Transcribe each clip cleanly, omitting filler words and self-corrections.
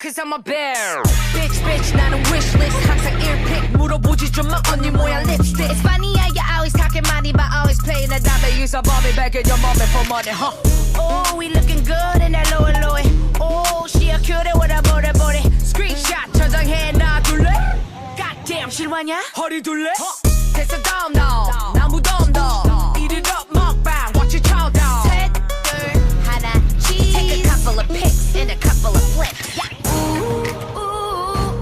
cause I'm a bear. Bitch 나는 wishlist 항상 earpick 물어보지 좀마 언니 뭐야 lipstick. It's funny how you always talking money but always playing the dumb. Use a Bobby back in your moment for money, huh? Oh, we looking good in that low. Oh, she a cutie with a body. Screenshot 저장해 놔둘래? Goddamn 실화냐? 허리 둘래? 됐어 다음 나 무덤 Eat it up 먹방 watch it chow down. 셋, 둘, 하나, cheese. Take a couple of pics and a couple of flips.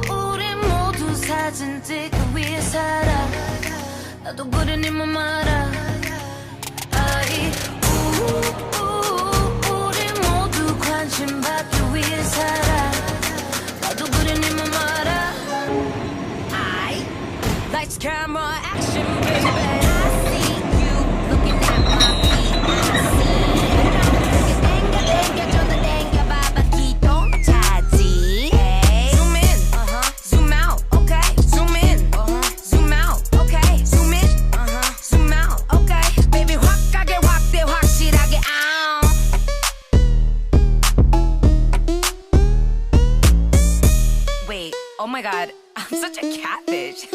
우리 모두 사진 찍기 위해 살아. 나도 그래 네 맘 알아. 우리 모두 관심 받기 위해 살아. 나도 그래 네 맘 알아. Lights, camera, action, baby. I see you looking at my feet. I see 땡겨 땡겨봐봐 기똥차지. Zoom in, zoom out, okay. Zoom in, zoom out, okay. Zoom in, zoom out, okay. Baby 확 가게 확대 확실하게 Wait, oh my god, I'm such a catfish.